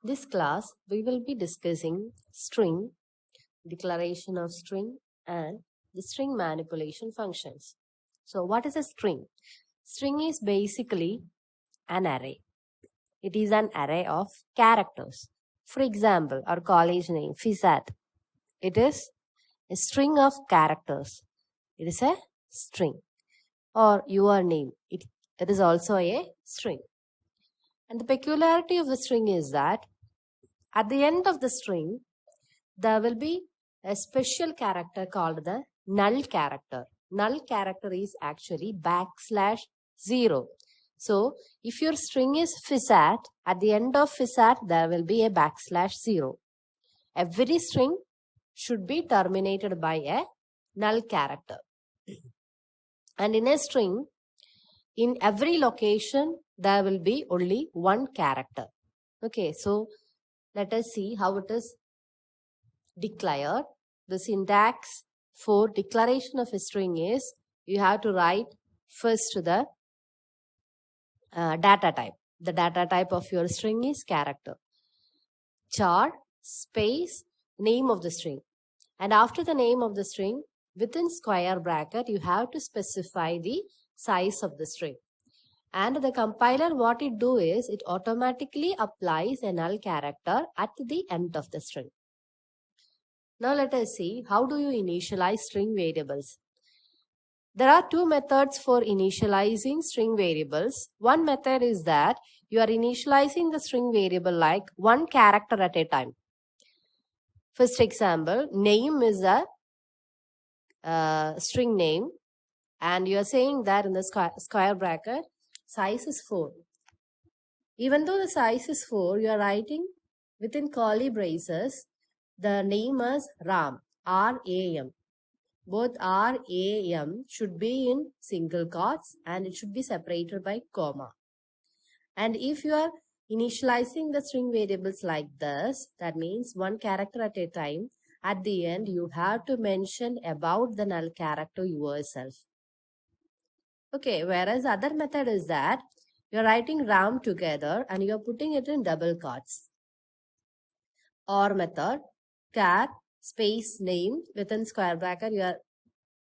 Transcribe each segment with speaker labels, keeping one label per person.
Speaker 1: This class, we will be discussing string, declaration of string, and the string manipulation functions. So, what is a string? String is basically an array. It is an array of characters. For example, our college name, FISAT. It is a string of characters. It is a string. Or your name. It is also a string. And the peculiarity of the string is that at the end of the string, there will be a special character called the null character. Null character is actually \0. So, if your string is FISAT, at the end of FISAT, there will be a \0. Every string should be terminated by a null character. And in a string, in every location, there will be only one character. Okay, so let us see how it is declared. The syntax for declaration of a string is you have to write first the data type. The data type of your string is character. Char space name of the string. And after the name of the string, within square bracket, you have to specify the size of the string. And the compiler, what it do is, it automatically applies a null character at the end of the string. Now let us see how do you initialize string variables. There are two methods for initializing string variables. One method is that you are initializing the string variable like one character at a time. First example, name is a string name, and you are saying that in the square bracket, size is 4. Even though the size is 4, you are writing within curly braces, the name is Ram, R-A-M. Both R, A, M should be in single quotes and it should be separated by comma. And if you are initializing the string variables like this, that means one character at a time, at the end you have to mention about the null character yourself. Okay, whereas other method is that you are writing Ram together and you are putting it in double quotes. Or method, char space name within square bracket you are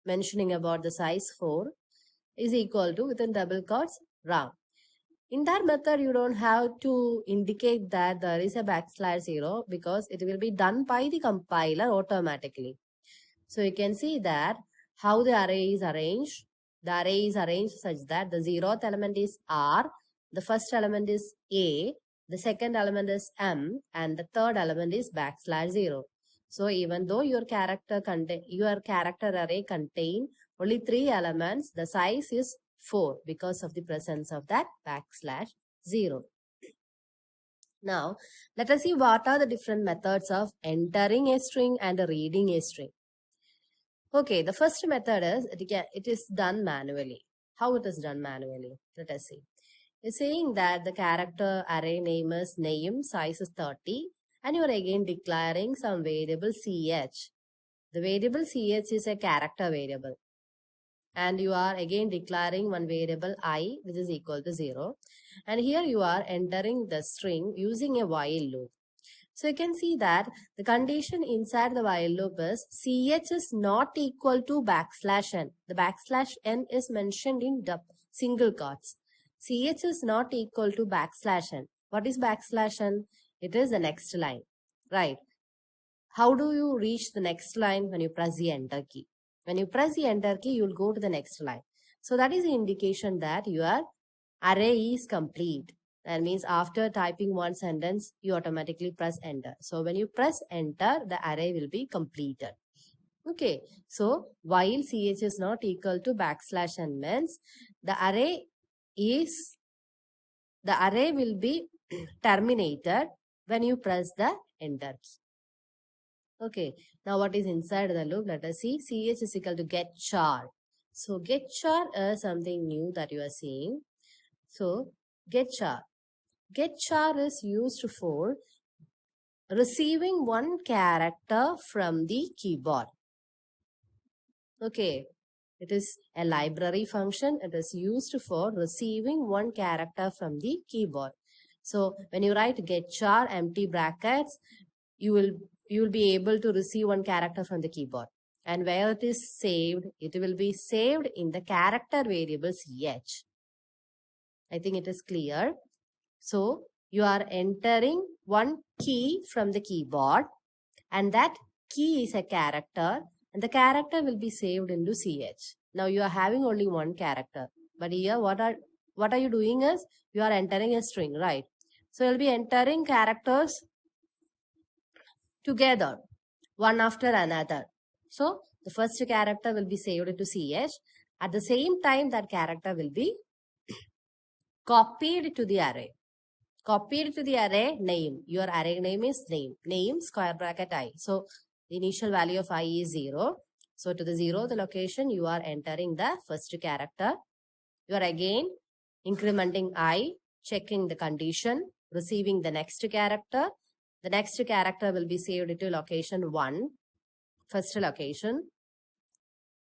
Speaker 1: mentioning about the size 4 is equal to within double quotes Ram. In that method, you don't have to indicate that there is a \0 because it will be done by the compiler automatically. So you can see that how the array is arranged. The array is arranged such that the 0th element is R, the first element is A, the second element is M, and the third element is \0. So even though your character array contain only 3 elements, the size is 4 because of the presence of that \0. Now, let us see what are the different methods of entering a string and reading a string. Okay, the first method is, it is done manually. How it is done manually? Let us see. It's saying that the character array name is name, size is 30, and you are again declaring some variable ch. The variable ch is a character variable. And you are again declaring one variable I, which is equal to 0. And here you are entering the string using a while loop. So you can see that the condition inside the while loop is ch is not equal to \n. The \n is mentioned in single quotes. Ch is not equal to \n. What is \n? It is the next line, right? How do you reach the next line? When you press the enter key. When you press the enter key, you will go to the next line. So that is the indication that your array is complete. That means after typing one sentence, you automatically press enter. So when you press enter, the array will be completed. Okay. So while ch is not equal to \n means the array will be terminated when you press the enter key. Okay, now what is inside the loop? Let us see. ch is equal to get char. So get char is something new that you are seeing. So get char. Get char is used for receiving one character from the keyboard. Okay, it is a library function. It is used for receiving one character from the keyboard. So when you write get char empty brackets, you will be able to receive one character from the keyboard. And where it is saved, it will be saved in the character variable ch. I think it is clear. So you are entering one key from the keyboard, and that key is a character, and the character will be saved into ch. Now you are having only one character, but here what are you doing is you are entering a string, right? So you'll be entering characters together, one after another. So the first character will be saved into ch. At the same time, that character will be copied to the array. Copied to the array name. Your array name is name. Name square bracket I. So the initial value of I is 0. So to the 0th location, you are entering the first character. You are again incrementing I, checking the condition, receiving the next character. The next character will be saved to location 1, first location.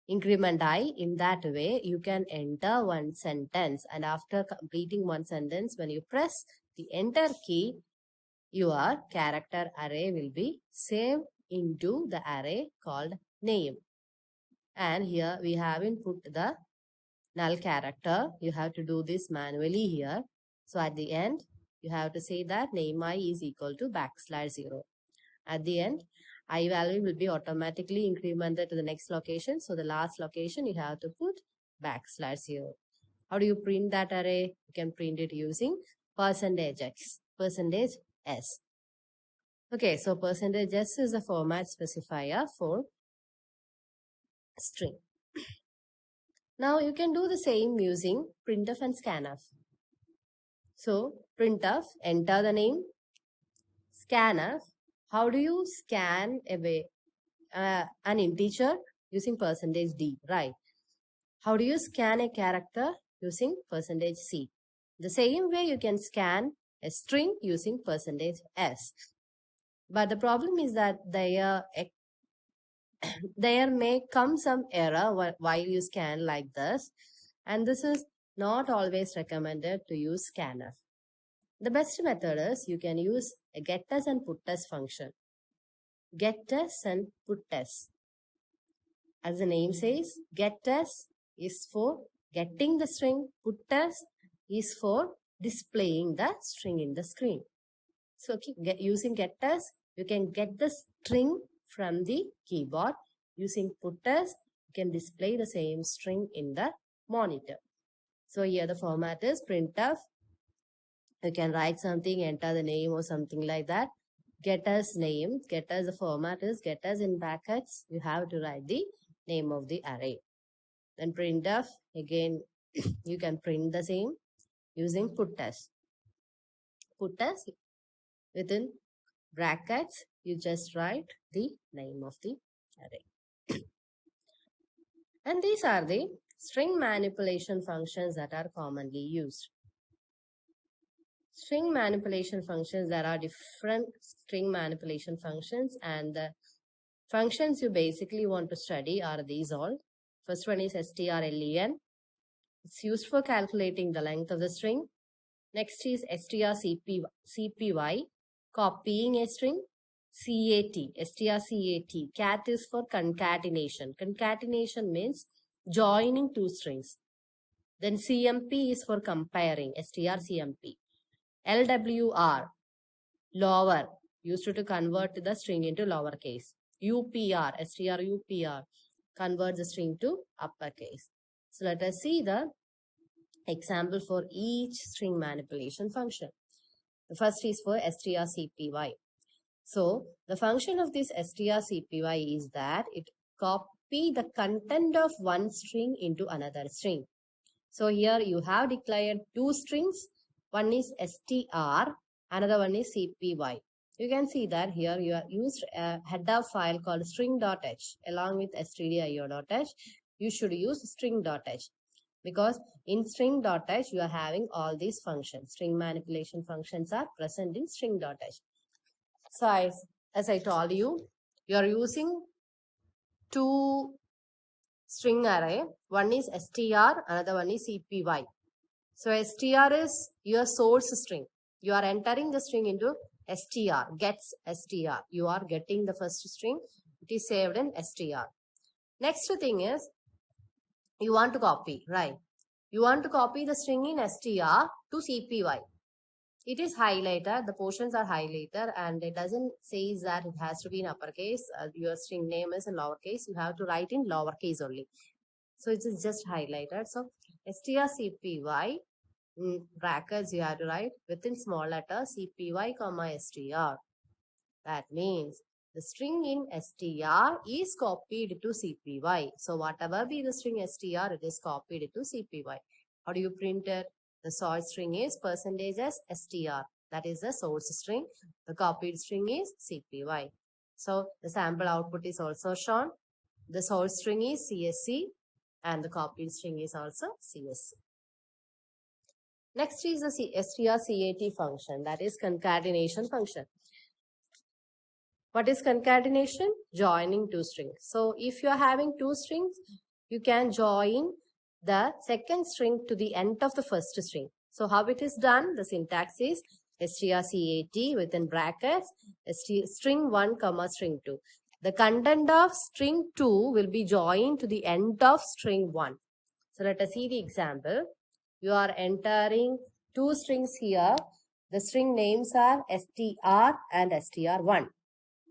Speaker 1: Increment I. In that way, you can enter one sentence, and after completing one sentence, when you press the enter key, your character array will be saved into the array called name. And here we have input the null character. You have to do this manually here. So at the end, you have to say that name I is equal to \0. At the end, I value will be automatically incremented to the next location. So the last location, you have to put \0. How do you print that array? You can print it using %x, %s. Okay, so %s is a format specifier for string. Now you can do the same using printf and scanf. So printf, enter the name. Scanf, how do you scan away an integer using %d, right? How do you scan a character using %c? The same way you can scan a string using %s. But the problem is that there may come some error while you scan like this, and this is not always recommended to use scanf. The best method is you can use a getS and putS function. GetS and putS. As the name says, getS is for getting the string, putS is for displaying the string in the screen. So using getS, you can get the string from the keyboard. Using putS, you can display the same string in the monitor. So here the format is printf. You can write something, enter the name or something like that. GetS name, GetS the format is GetS in brackets. You have to write the name of the array. Then printf, again you can print the same using putS. putS within brackets, you just write the name of the array. And these are the string manipulation functions that are commonly used. String manipulation functions, there are different string manipulation functions, and the functions you basically want to study are these all. First one is strlen. It's used for calculating the length of the string. Next is strcpy, copying a string. strcat, cat is for concatenation. Concatenation means joining two strings. Then cmp is for comparing, strcmp. LWR, lower, used to convert the string into lowercase. UPR, strupr, convert the string to uppercase. So let us see the example for each string manipulation function. The first is for strcpy. So the function of this strcpy is that it copy the content of one string into another string. So here you have declared two strings. One is str, another one is cpy. You can see that here you have used a header file called string.h along with stdio.h. You should use string.h because in string.h you are having all these functions. String manipulation functions are present in string.h. So as I told you, you are using two string array. One is str, another one is cpy. So str is your source string. You are entering the string into str, gets str. You are getting the first string. It is saved in str. Next thing is, you want to copy, right? You want to copy the string in str to cpy. It is highlighted, the portions are highlighted, and it doesn't say that it has to be in uppercase. Your string name is in lowercase. You have to write in lowercase only. So it is just highlighted. So strcpy, brackets you have to write within small letter cpy comma str. That means the string in str is copied to cpy. So whatever be the string str, it is copied to cpy. How do you print it? The source string is %str. That is the source string. The copied string is cpy. So the sample output is also shown. The source string is csc and the copied string is also csc. Next is the strcat function, that is concatenation function. What is concatenation? Joining two strings. So if you are having two strings, you can join the second string to the end of the first string. So how it is done? The syntax is strcat within brackets string 1 comma string 2. The content of string 2 will be joined to the end of string 1. So let us see the example. You are entering two strings here. The string names are str and str1.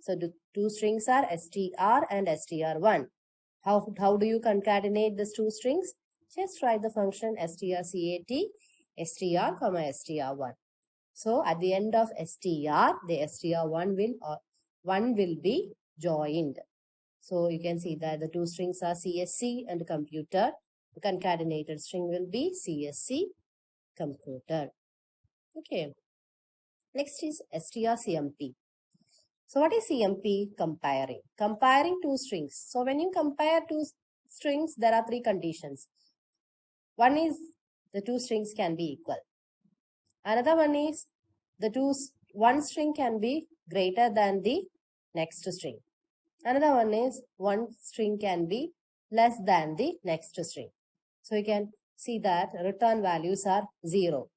Speaker 1: So the two strings are str and str1. How do you concatenate these two strings? Just write the function strcat str comma str1. So at the end of str, the str1 will be joined. So you can see that the two strings are csc and computer. The concatenated string will be csc computer. Okay. Next is strcmp. So what is CMP? Comparing. Comparing two strings. So when you compare two strings, there are three conditions. One is the two strings can be equal. Another one is one string can be greater than the next string. Another one is one string can be less than the next string. So you can see that return values are 0.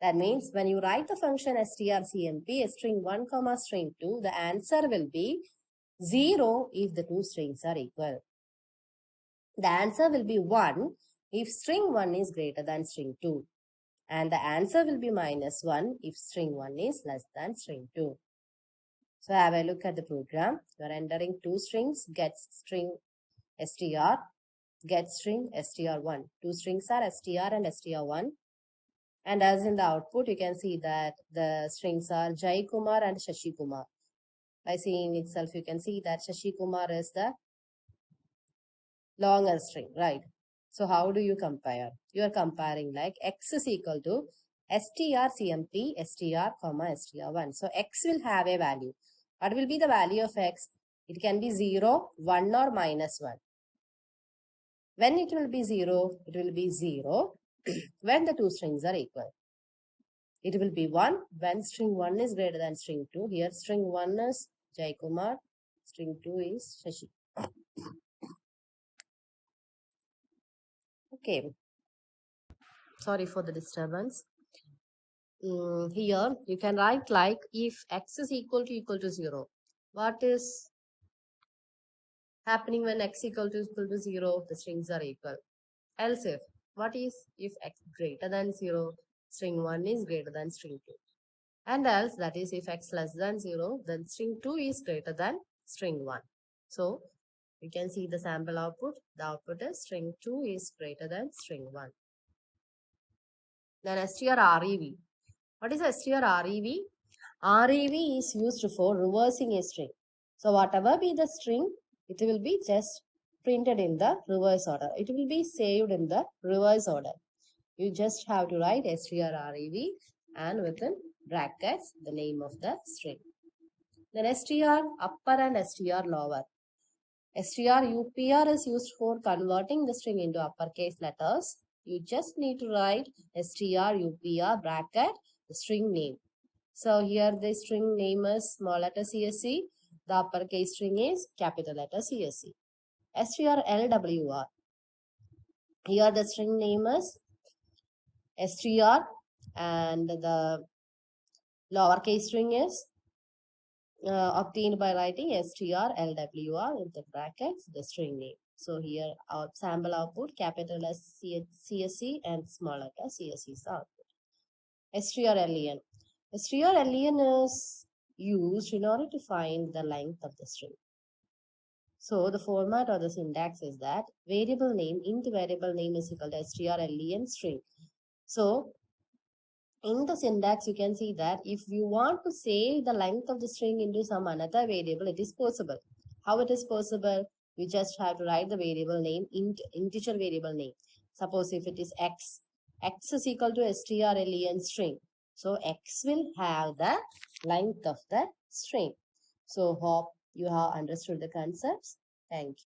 Speaker 1: That means when you write the function strcmp string 1 comma string 2, the answer will be 0 if the two strings are equal. The answer will be 1 if string 1 is greater than string 2. And the answer will be -1 if string 1 is less than string 2. So have a look at the program. You are entering two strings, get string str, get string str1. Two strings are str and str1. And as in the output, you can see that the strings are Jai Kumar and Shashi Kumar. By seeing itself, you can see that Shashi Kumar is the longer string, right? So how do you compare? You are comparing like x is equal to strcmp str comma str1. So x will have a value. What will be the value of x? It can be 0, 1 or -1. When it will be 0, it will be 0 when the two strings are equal. It will be 1 when string 1 is greater than string 2. Here string 1 is Jai Kumar, string 2 is Shashi. Okay. Sorry for the disturbance. Here you can write like if x is equal to 0. What is happening when x equal to 0? The strings are equal. Else if, what is if x greater than 0? String 1 is greater than string 2. And else, that is if x less than 0, then string 2 is greater than string 1. So you can see the sample output. The output is string 2 is greater than string 1. Then strrev. What is strrev? Rev is used for reversing a string. So whatever be the string, it will be just printed in the reverse order. It will be saved in the reverse order. You just have to write strrev and within brackets the name of the string. Then str upper and str lower. Str upr is used for converting the string into uppercase letters. You just need to write str upr bracket the string name. So here the string name is small letter csc. The uppercase string is capital letter csc. Str lwr. Here the string name is str and the Lowercase string is obtained by writing strlwr in the brackets, the string name. So here our sample output, capital S CSC and small letter CSC is output. strlen. strlen is used in order to find the length of the string. So the format or the syntax is that variable name int variable name is equal to strlen string. So in the syntax, you can see that if you want to save the length of the string into some another variable, it is possible. How it is possible? You just have to write the variable name, integer variable name. Suppose if it is x, x is equal to strlen string. So x will have the length of the string. So hope you have understood the concepts. Thank you.